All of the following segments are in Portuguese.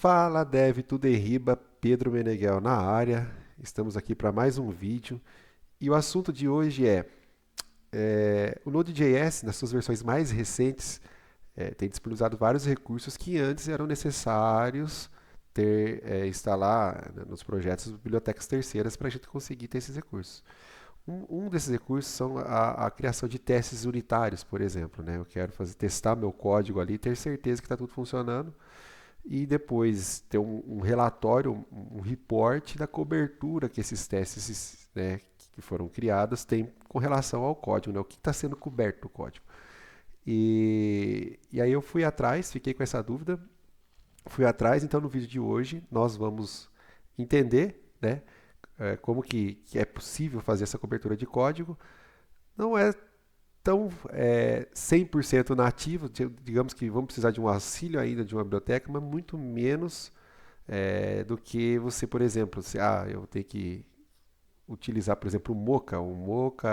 Fala Dev, tudo em riba, Pedro Meneghel na área. Estamos aqui para mais um vídeo e o assunto de hoje é o Node.js, nas suas versões mais recentes, tem disponibilizado vários recursos que antes eram necessários instalar, né, nos projetos bibliotecas terceiras para a gente conseguir ter esses recursos. Um desses recursos são a criação de testes unitários, por exemplo, né? Eu quero testar meu código ali, ter certeza que está tudo funcionando e depois ter um relatório, um report da cobertura que esses testes, né, que foram criados têm com relação ao código, né, o que está sendo coberto no código. E aí eu fui atrás, fiquei com essa dúvida, fui atrás, então no vídeo de hoje nós vamos entender, né, como que é possível fazer essa cobertura de código. Não é tão 100% nativo, digamos que vamos precisar de um auxílio ainda de uma biblioteca, mas muito menos do que você, por exemplo, eu tenho que utilizar, por exemplo, o Mocha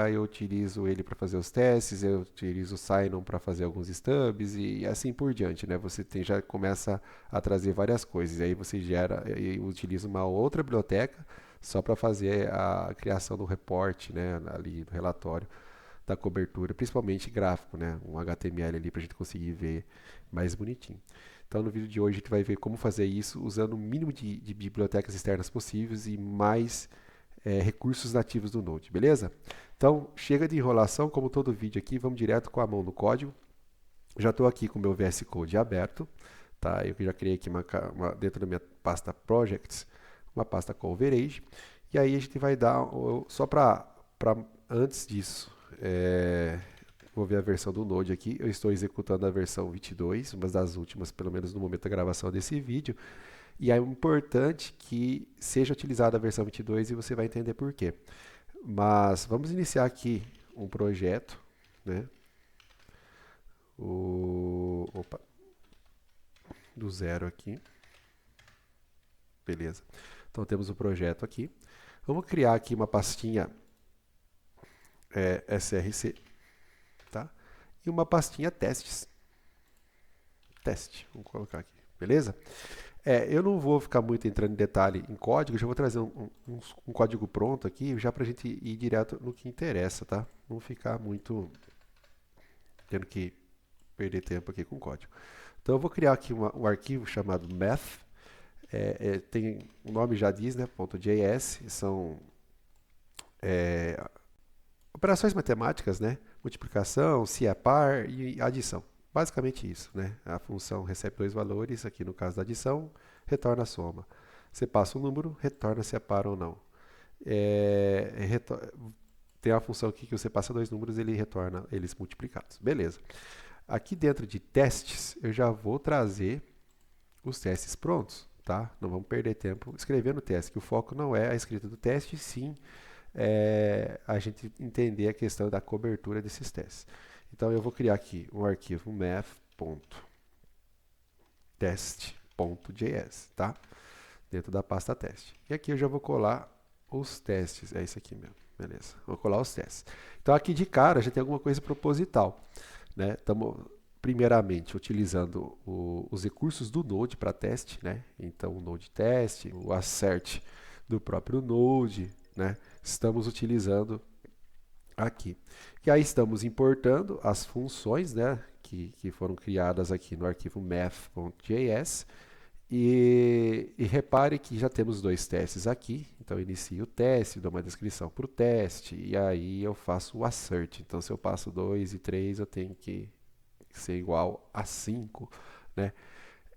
eu utilizo ele para fazer os testes, eu utilizo o Sinon para fazer alguns stubs e assim por diante, né? Já começa a trazer várias coisas, e aí você gera e utiliza uma outra biblioteca só para fazer a criação do report, né, ali do relatório da cobertura, principalmente gráfico, né? Um HTML ali para a gente conseguir ver mais bonitinho. Então, no vídeo de hoje, a gente vai ver como fazer isso usando o mínimo de bibliotecas externas possíveis e mais recursos nativos do Node, beleza? Então, chega de enrolação, como todo vídeo aqui, vamos direto com a mão no código. Já estou aqui com o meu VS Code aberto, tá? Eu já criei aqui dentro da minha pasta Projects, uma pasta Coverage, e aí a gente vai dar, só para antes disso, vou ver a versão do Node aqui. Eu estou executando a versão 22, uma das últimas, pelo menos no momento da gravação desse vídeo. E é importante que seja utilizada a versão 22 e você vai entender por quê. Mas vamos iniciar aqui um projeto, né? Opa, do zero aqui. Beleza. Então temos o projeto aqui. Vamos criar aqui uma pastinha src, tá? E uma pastinha testes. Teste, vamos colocar aqui, beleza? Eu não vou ficar muito entrando em detalhe em código, já vou trazer um código pronto aqui, já para a gente ir direto no que interessa, tá? Não ficar muito tendo que perder tempo aqui com código. Então eu vou criar aqui um arquivo chamado math, tem o nome já diz, né? .js, são operações matemáticas, né? Multiplicação, se é par e adição. Basicamente isso, né? A função recebe dois valores, aqui no caso da adição, retorna a soma. Você passa um número, retorna se é par ou não. Tem a função aqui que você passa dois números, ele retorna eles multiplicados. Beleza. Aqui dentro de testes, eu já vou trazer os testes prontos, tá? Não vamos perder tempo escrevendo o teste, que o foco não é a escrita do teste, sim a gente entender a questão da cobertura desses testes. Então eu vou criar aqui um arquivo math.test.js, tá? Dentro da pasta teste. E aqui eu já vou colar os testes, é isso aqui mesmo, beleza? Vou colar os testes. Então aqui de cara já tem alguma coisa proposital, né? Estamos primeiramente utilizando os recursos do Node para teste, né? Então o Node test, o assert do próprio Node, né? Estamos utilizando aqui. E aí estamos importando as funções, né, que foram criadas aqui no arquivo math.js. E repare que já temos dois testes aqui. Então eu inicio o teste, dou uma descrição para o teste, e aí eu faço o assert. Então se eu passo 2 e 3, eu tenho que ser igual a 5, né?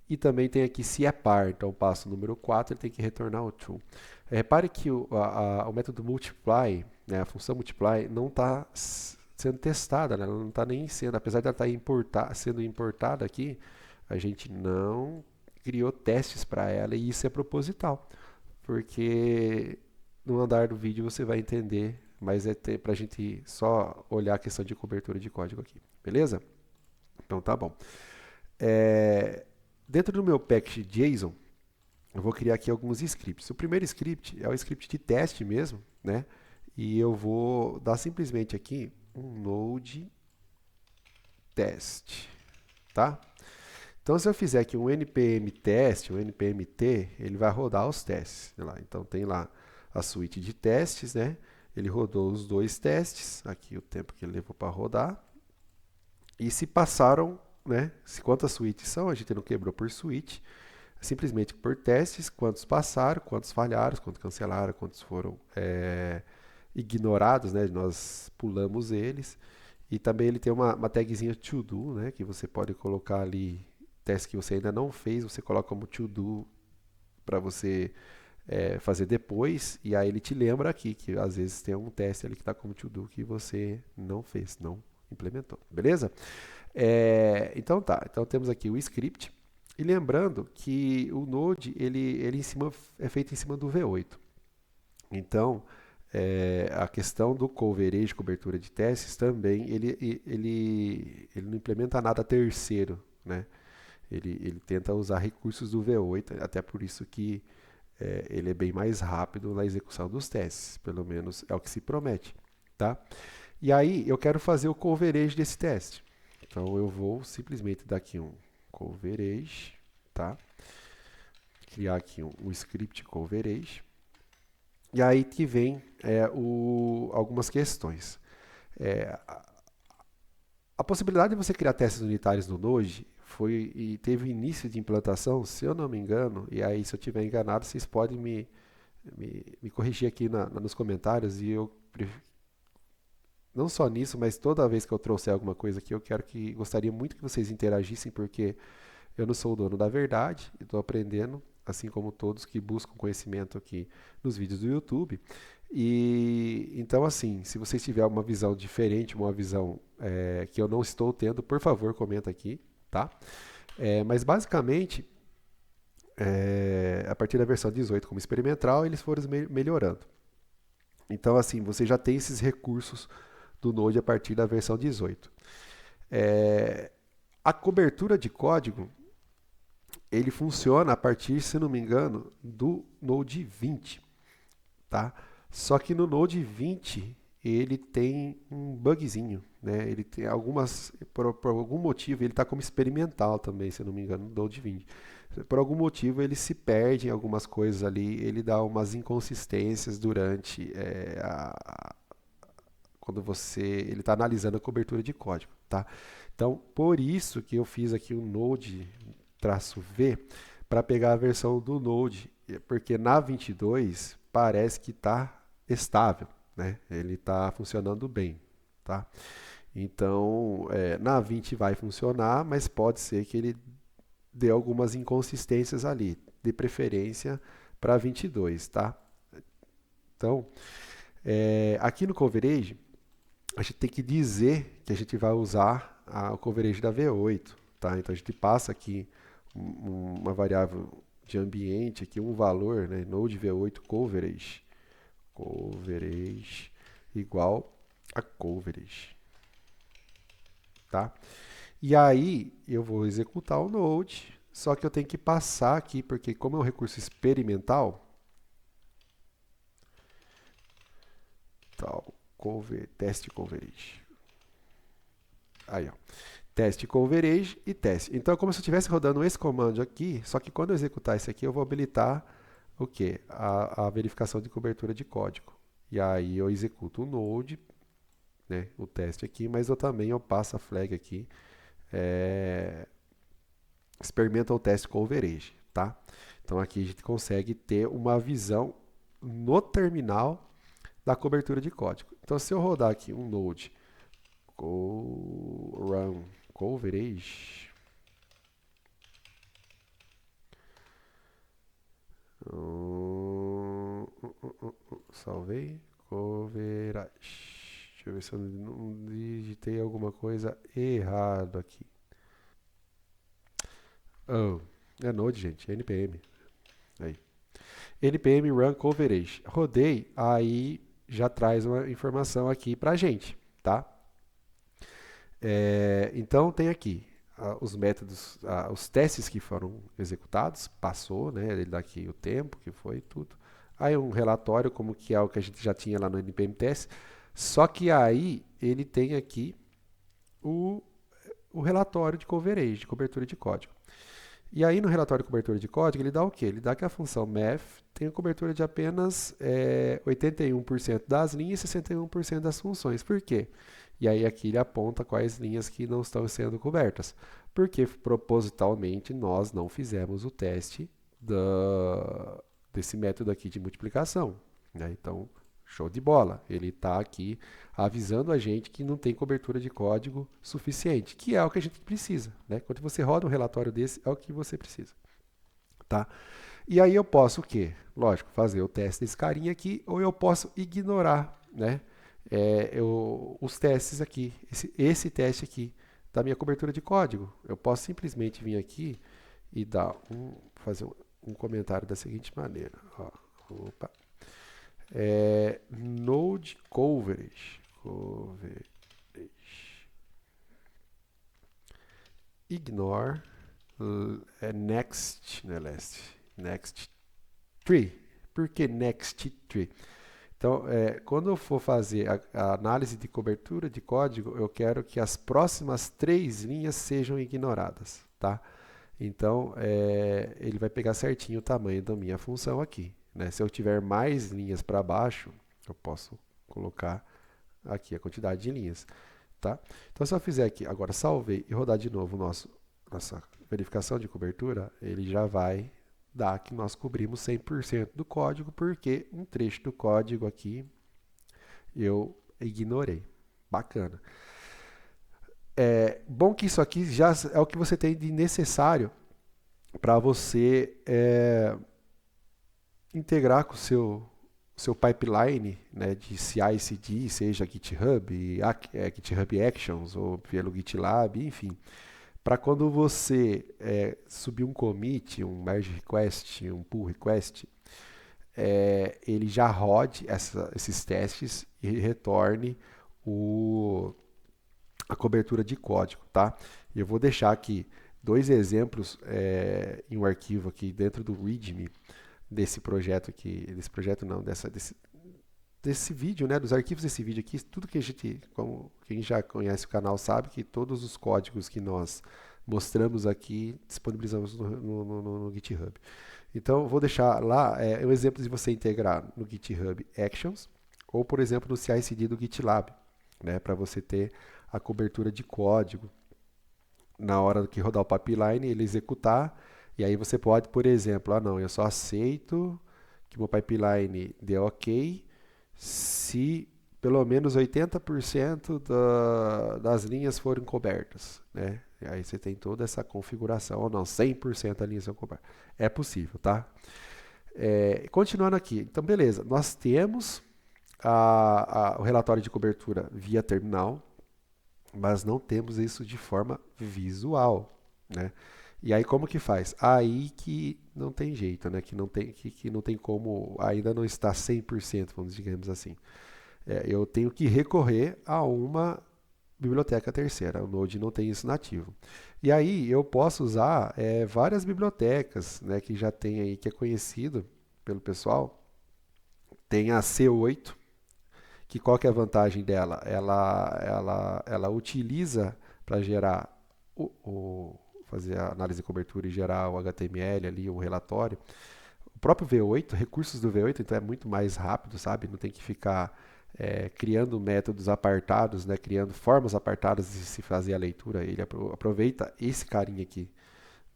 E também tem aqui se é par, então eu passo o número 4, ele tem que retornar o true. Repare que o método multiply, né, a função multiply, não está sendo testada, né, ela não está nem sendo, apesar de ela estar sendo importada aqui, a gente não criou testes para ela e isso é proposital, porque no andar do vídeo você vai entender, mas para a gente só olhar a questão de cobertura de código aqui, beleza? Então tá bom. Dentro do meu package JSON, eu vou criar aqui alguns scripts. O primeiro script é o script de teste mesmo, né? E eu vou dar simplesmente aqui um node test, tá? Então, se eu fizer aqui um npm teste, um npmt, ele vai rodar os testes. Lá. Então, tem lá a suíte de testes, né? Ele rodou os 2 testes, aqui o tempo que ele levou para rodar. E se passaram, né? Quantas suítes são, a gente não quebrou por suíte, simplesmente por testes, quantos passaram, quantos falharam, quantos cancelaram, quantos foram ignorados, né? Nós pulamos eles. E também ele tem uma tagzinha to do, né? Que você pode colocar ali teste que você ainda não fez, você coloca como to do para você fazer depois, e aí ele te lembra aqui que às vezes tem um teste ali que está como to do que você não fez, não implementou, beleza? Então tá, então temos aqui o script, e lembrando que o Node ele em cima, é feito em cima do V8. Então, a questão do coverage, cobertura de testes, também ele não implementa nada terceiro, né? Ele tenta usar recursos do V8, até por isso que ele é bem mais rápido na execução dos testes, pelo menos é o que se promete, tá? E aí eu quero fazer o coverage desse teste. Então eu vou simplesmente dar aqui um coverage, tá? Criar aqui um script coverage. E aí que vem algumas questões. A possibilidade de você criar testes unitários no Node teve início de implantação, se eu não me engano, e aí se eu estiver enganado, vocês podem me corrigir aqui nos comentários, e eu não só nisso, mas toda vez que eu trouxer alguma coisa aqui, gostaria muito que vocês interagissem, porque eu não sou o dono da verdade, estou aprendendo, assim como todos que buscam conhecimento aqui nos vídeos do YouTube. E então, assim, se vocês tiverem uma visão diferente, uma visão que eu não estou tendo, por favor, comenta aqui, tá? Mas basicamente, a partir da versão 18 como experimental, eles foram melhorando. Então, assim, você já tem esses recursos do Node a partir da versão 18. A cobertura de código, ele funciona a partir, se não me engano, do Node 20, tá? Só que no Node 20 ele tem um bugzinho, né? Ele tem por algum motivo, ele está como experimental também, se não me engano, no Node 20. Por algum motivo ele se perde em algumas coisas ali, ele dá umas inconsistências durante quando ele está analisando a cobertura de código, tá? Então, por isso que eu fiz aqui um Node-V para pegar a versão do Node, porque na 22 parece que está estável, né? Ele está funcionando bem, tá? Então, na 20 vai funcionar, mas pode ser que ele dê algumas inconsistências ali, de preferência para 22, tá? Então, aqui no coverage, a gente tem que dizer que a gente vai usar o coverage da V8, tá? Então a gente passa aqui uma variável de ambiente, aqui um valor, né? Node V8 coverage igual a coverage, tá? E aí eu vou executar o Node, só que eu tenho que passar aqui, porque como é um recurso experimental, teste coverage. Aí, ó. Teste coverage e teste. Então é como se eu estivesse rodando esse comando aqui, só que quando eu executar esse aqui, eu vou habilitar o quê? A verificação de cobertura de código. E aí eu executo o Node, né, o teste aqui, mas eu passo a flag aqui, experimenta o teste coverage, tá? Então aqui a gente consegue ter uma visão no terminal da cobertura de código. Então se eu rodar aqui um Node run coverage, salvei, coverage, deixa eu ver se eu não digitei alguma coisa errado aqui. É Node, gente, é NPM. Aí. NPM run coverage. Rodei, aí já traz uma informação aqui pra gente, tá? Então tem aqui os métodos, os testes que foram executados, passou, né? Ele dá aqui o tempo que foi tudo. Aí um relatório, como que é o que a gente já tinha lá no NPM test. Só que aí ele tem aqui o relatório de coverage, de cobertura de código. E aí no relatório de cobertura de código, ele dá o quê? Ele dá que a função math tem a cobertura de apenas 81% das linhas e 61% das funções. Por quê? E aí aqui ele aponta quais linhas que não estão sendo cobertas. Porque propositalmente nós não fizemos o teste desse método aqui de multiplicação, né? Então, show de bola. Ele está aqui avisando a gente que não tem cobertura de código suficiente, que é o que a gente precisa, né? Quando você roda um relatório desse, é o que você precisa, tá? E aí eu posso o quê? Lógico, fazer o teste desse carinha aqui, ou eu posso ignorar, né? Os testes aqui, esse teste aqui da minha cobertura de código. Eu posso simplesmente vir aqui e fazer um comentário da seguinte maneira. Ó, opa. Node coverage. Ignore next, né, next tree. Por que next tree? Então, quando eu for fazer a análise de cobertura de código, eu quero que as próximas 3 linhas sejam ignoradas, tá? Então, ele vai pegar certinho o tamanho da minha função aqui, né? Se eu tiver mais linhas para baixo, eu posso colocar aqui a quantidade de linhas, tá? Então, se eu fizer aqui, agora salvei e rodar de novo nossa verificação de cobertura, ele já vai dar que nós cobrimos 100% do código, porque um trecho do código aqui eu ignorei. Bacana. Bom que isso aqui já é o que você tem de necessário para você integrar com o seu pipeline, né, de CI/CD, seja GitHub, GitHub Actions ou pelo GitLab, enfim, para quando você subir um commit, um merge request, um pull request, ele já rode esses testes e retorne a cobertura de código, tá? E eu vou deixar aqui 2 exemplos em um arquivo aqui dentro do README desse projeto aqui, desse vídeo, né? Dos arquivos desse vídeo aqui, tudo que quem já conhece o canal sabe que todos os códigos que nós mostramos aqui disponibilizamos no GitHub. Então, vou deixar lá um exemplo de você integrar no GitHub Actions ou, por exemplo, no CI/CD do GitLab, né? Para você ter a cobertura de código na hora que rodar o pipeline, ele executar, e aí você pode, por exemplo, não, eu só aceito que o meu pipeline dê ok se pelo menos 80% das linhas forem cobertas, né? E aí você tem toda essa configuração, ou não, 100% das linhas são cobertas. É possível, tá? Continuando aqui, então beleza, nós temos o relatório de cobertura via terminal, mas não temos isso de forma visual, né? E aí como que faz? Aí que não tem jeito, né? Que não tem como, ainda não está 100%, vamos digamos assim. Eu tenho que recorrer a uma biblioteca terceira. O Node não tem isso nativo. E aí eu posso usar várias bibliotecas, né, que já tem aí, que é conhecido pelo pessoal. Tem a C8, que qual que é a vantagem dela? Ela utiliza para gerar fazer a análise de cobertura e gerar o HTML ali, o relatório. O próprio V8, recursos do V8, então é muito mais rápido, sabe? Não tem que ficar criando métodos apartados, né? Criando formas apartadas de se fazer a leitura. Ele aproveita esse carinha aqui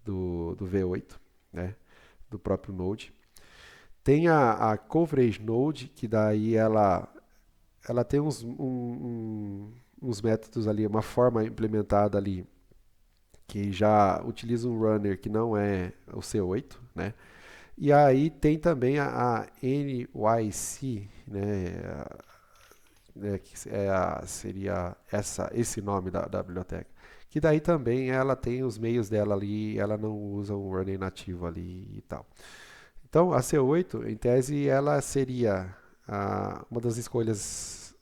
do V8, né? Do próprio Node. Tem a Coverage Node, que daí ela tem uns métodos ali, uma forma implementada ali, que já utiliza um runner que não é o C8, né? E aí tem também a NYC, né, que seria esse nome da biblioteca. Que daí também ela tem os meios dela ali, ela não usa um runner nativo ali e tal. Então a C8, em tese, ela seria uma das escolhas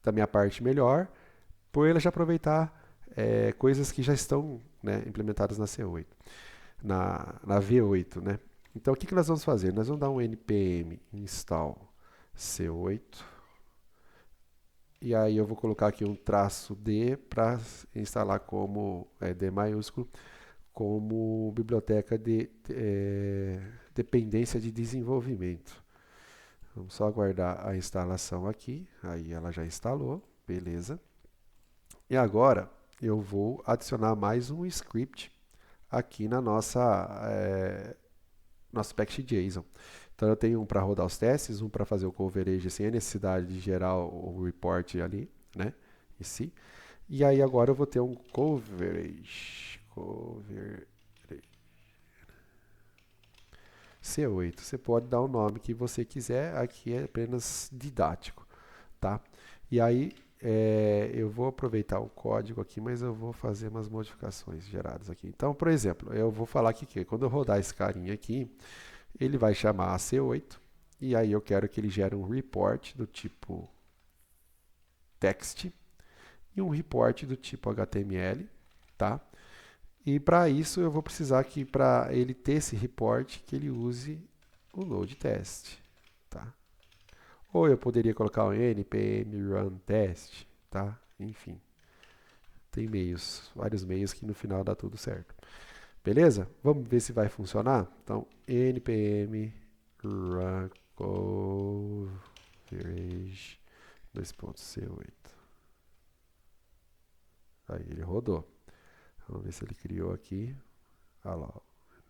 da minha parte melhor, por ela já aproveitar coisas que já estão, né, implementadas na C8, na V8, né? Então o que nós vamos fazer? Nós vamos dar um npm install C8 e aí eu vou colocar aqui um traço D para instalar como D maiúsculo como biblioteca de dependência de desenvolvimento. Vamos só aguardar a instalação aqui. Aí ela já instalou, beleza. E agora eu vou adicionar mais um script aqui na nosso package.json. Então eu tenho um para rodar os testes, um para fazer o coverage sem a necessidade de gerar o report ali, né? Em si. E aí agora eu vou ter um coverage C8. Você pode dar o nome que você quiser, aqui é apenas didático, tá? E aí eu vou aproveitar o código aqui, mas eu vou fazer umas modificações geradas aqui. Então, por exemplo, eu vou falar aqui que quando eu rodar esse carinha aqui, ele vai chamar a C8, e aí eu quero que ele gere um report do tipo text e um report do tipo HTML, tá? E para isso eu vou precisar que para ele ter esse report que ele use o load test, tá? Ou eu poderia colocar o npm run test, tá? Enfim, tem meios, vários meios que no final dá tudo certo. Beleza? Vamos ver se vai funcionar? Então, npm run coverage 2.c8. Aí ele rodou. Vamos ver se ele criou aqui. Olha lá, ó.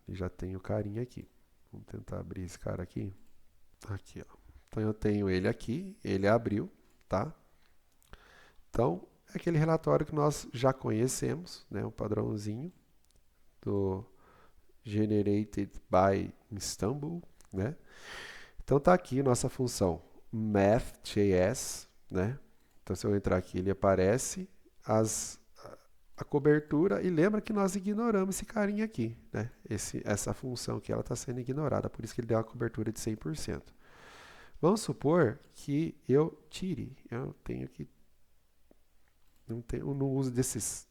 Ele já tem o carinha aqui. Vamos tentar abrir esse cara aqui. Aqui, ó. Então eu tenho ele aqui, ele abriu, tá? Então, é aquele relatório que nós já conhecemos, né? Um padrãozinho do Generated by Istanbul, né? Então tá aqui nossa função math.js, né? Então se eu entrar aqui, ele aparece a cobertura, e lembra que nós ignoramos esse carinha aqui, né? Essa função aqui, ela está sendo ignorada, por isso que ele deu uma cobertura de 100%. Vamos supor que eu tire, eu tenho que não uso desses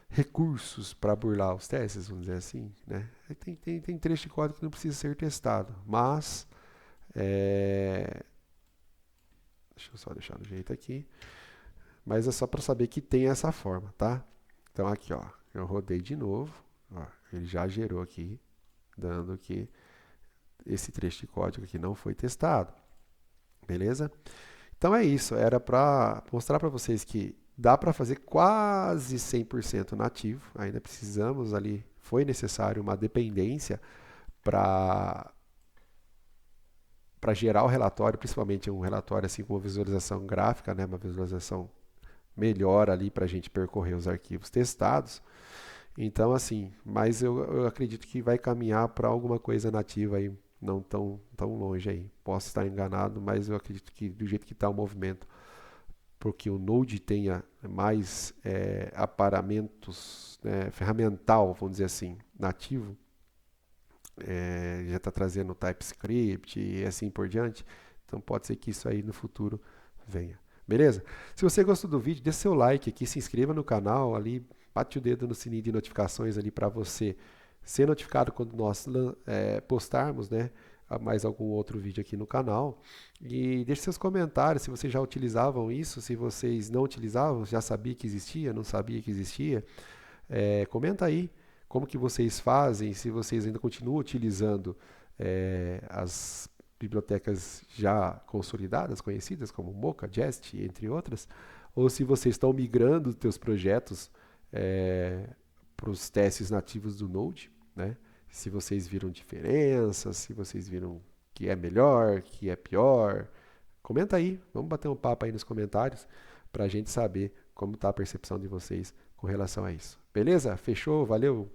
recursos para burlar os testes, vamos dizer assim, né? Tem trecho de código que não precisa ser testado, mas deixa eu só deixar no jeito aqui, mas é só para saber que tem essa forma, tá? Então aqui, ó, eu rodei de novo, ó, ele já gerou aqui, dando que esse trecho de código aqui não foi testado, beleza? Então é isso, era para mostrar para vocês que dá para fazer quase 100% nativo, ainda precisamos ali, foi necessário uma dependência para gerar o relatório, principalmente um relatório assim com visualização gráfica, né, uma visualização melhor ali para a gente percorrer os arquivos testados. Então, assim, mas eu acredito que vai caminhar para alguma coisa nativa aí, não tão longe aí. Posso estar enganado, mas eu acredito que do jeito que está o movimento, porque o Node tenha mais aparamentos, né, ferramental, vamos dizer assim, nativo, já está trazendo TypeScript e assim por diante. Então pode ser que isso aí no futuro venha. Beleza? Se você gostou do vídeo, dê seu like aqui, se inscreva no canal ali, bate o dedo no sininho de notificações ali para você ser notificado quando nós postarmos, né, mais algum outro vídeo aqui no canal. E deixe seus comentários se vocês já utilizavam isso, se vocês não utilizavam, já sabia que existia, não sabia que existia. Comenta aí como que vocês fazem, se vocês ainda continuam utilizando as bibliotecas já consolidadas, conhecidas como Mocha, Jest, entre outras, ou se vocês estão migrando os seus projetos para os testes nativos do Node, né? Se vocês viram diferenças, se vocês viram que é melhor, que é pior, comenta aí, vamos bater um papo aí nos comentários para a gente saber como está a percepção de vocês com relação a isso. Beleza? Fechou? Valeu?